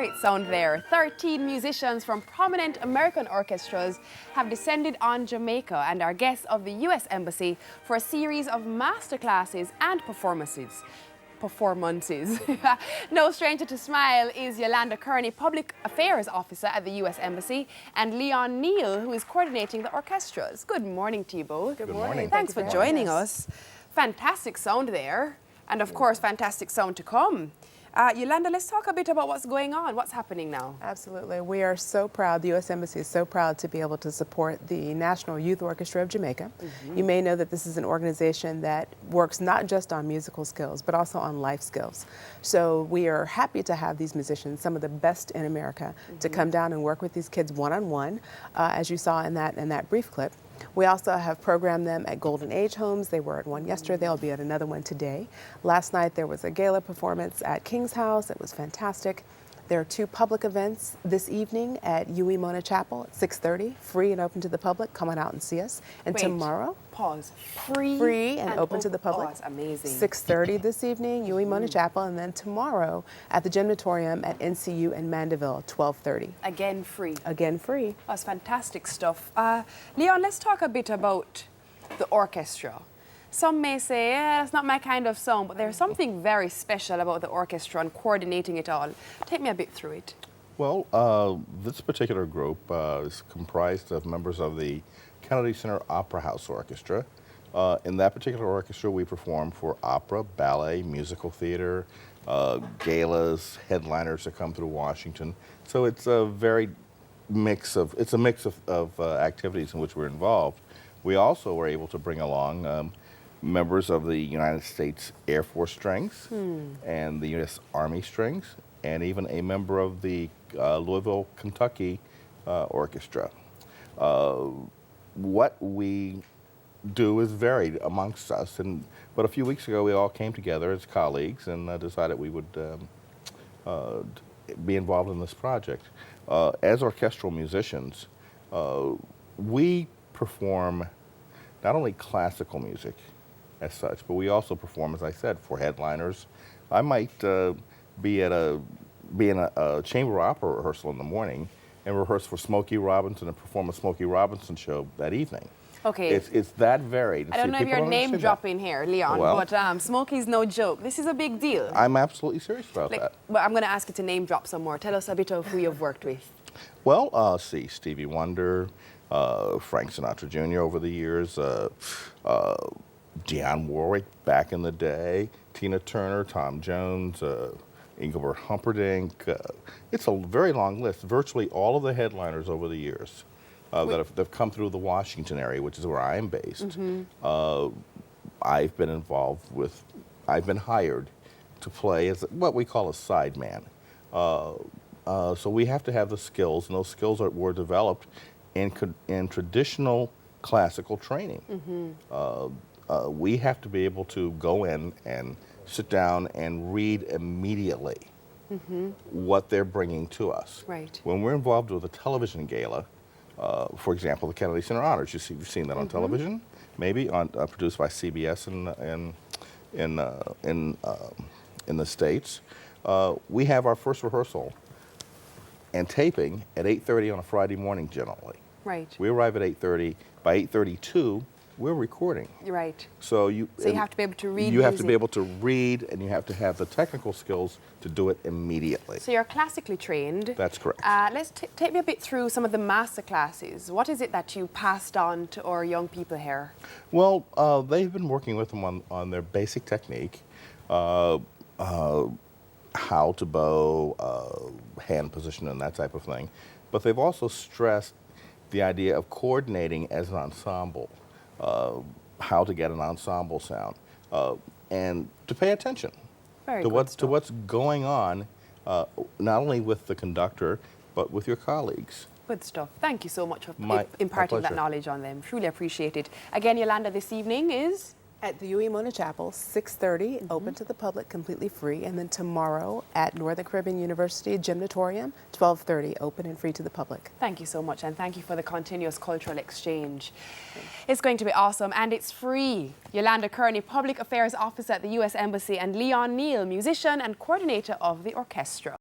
great sound there. 13 musicians from prominent American orchestras have descended on Jamaica and are guests of the U.S. Embassy for a series of masterclasses and performances. No stranger to Smile is Yolanda Kearney, Public Affairs Officer at the U.S. Embassy, and Leon Neal, who is coordinating the orchestras. Good morning to you both. Good morning. Thanks for joining us. Fantastic sound there, and of course, fantastic sound to come. Yolanda, let's talk a bit about what's going on. What's happening now? Absolutely. We are so proud, the U.S. Embassy is so proud to be able to support the National Youth Orchestra of Jamaica. You may know that this is an organization that works not just on musical skills, but also on life skills. So we are happy to have these musicians, some of the best in America, to come down and work with these kids one-on-one, as you saw in that brief clip. We also have programmed them at Golden Age homes. They were at one yesterday. They'll be at another one today. Last night there was a gala performance at King's House. It was fantastic. There are 2 public events this evening at Mona Chapel at 6:30, free and open to the public. Come on out and see us. And Wait, tomorrow, pause. Free and open to the public. Oh, that's amazing. 6:30 this evening, Mona Chapel, and then tomorrow at the Gymnatorium at NCU in Mandeville, 12:30. Again, free. Again, free. That's fantastic stuff. Leon, let's talk a bit about the orchestra. Some may say, that's not my kind of song, but there's something very special about the orchestra and coordinating it all. Take me a bit through it. Well, this particular group is comprised of members of the Kennedy Center Opera House Orchestra. In that particular orchestra, we perform for opera, ballet, musical theater, galas, headliners that come through Washington. So it's a mix of activities in which we're involved. We also were able to bring along members of the United States Air Force Strings and the U.S. Army Strings, and even a member of the Louisville, Kentucky Orchestra. What we do is varied amongst us, but a few weeks ago we all came together as colleagues and decided we would be involved in this project. As orchestral musicians, we perform not only classical music as such, but we also perform, as I said, for headliners. I might be in a chamber opera rehearsal in the morning and rehearse for Smokey Robinson and perform a Smokey Robinson show that evening. Okay. It's that varied. I don't know if you're name dropping here, Leon, but Smokey's no joke. This is a big deal. I'm absolutely serious about that. But I'm going to ask you to name drop some more. Tell us a bit of who you've worked with. Well, Stevie Wonder, Frank Sinatra Jr. over the years, Dionne Warwick back in the day, Tina Turner, Tom Jones, Engelbert Humperdinck. It's a very long list. Virtually all of the headliners over the years that have come through the Washington area, which is where I am based. I've been I've been hired to play as what we call a sideman. So we have to have the skills, and those skills were developed in traditional classical training. We have to be able to go in and sit down and read immediately what they're bringing to us. Right. When we're involved with a television gala, for example, the Kennedy Center Honors, you've seen that on television, maybe produced by CBS in the States. We have our first rehearsal and taping at 8:30 on a Friday morning generally. Right. We arrive at 8:30. By 8:32, we're recording. Right. So you have to be able to read You have music. to be able to read, and you have to have the technical skills to do it immediately. So you're classically trained. That's correct. Let's take me a bit through some of the master classes. What is it that you passed on to our young people here? Well, they've been working with them on their basic technique, how to bow, hand position, and that type of thing. But they've also stressed the idea of coordinating as an ensemble, how to get an ensemble sound, and to pay attention to what's going on, not only with the conductor, but with your colleagues. Good stuff. Thank you so much for My imparting that pleasure. knowledge on them. Truly appreciate it. Again, Yolanda, this evening is? At the Mona Chapel, 6:30, open to the public, completely free. And then tomorrow at Northern Caribbean University Gymnatorium, 12:30, open and free to the public. Thank you so much, and thank you for the continuous cultural exchange. It's going to be awesome, and it's free. Yolanda Kearney, Public Affairs Officer at the U.S. Embassy, and Leon Neal, musician and coordinator of the orchestra.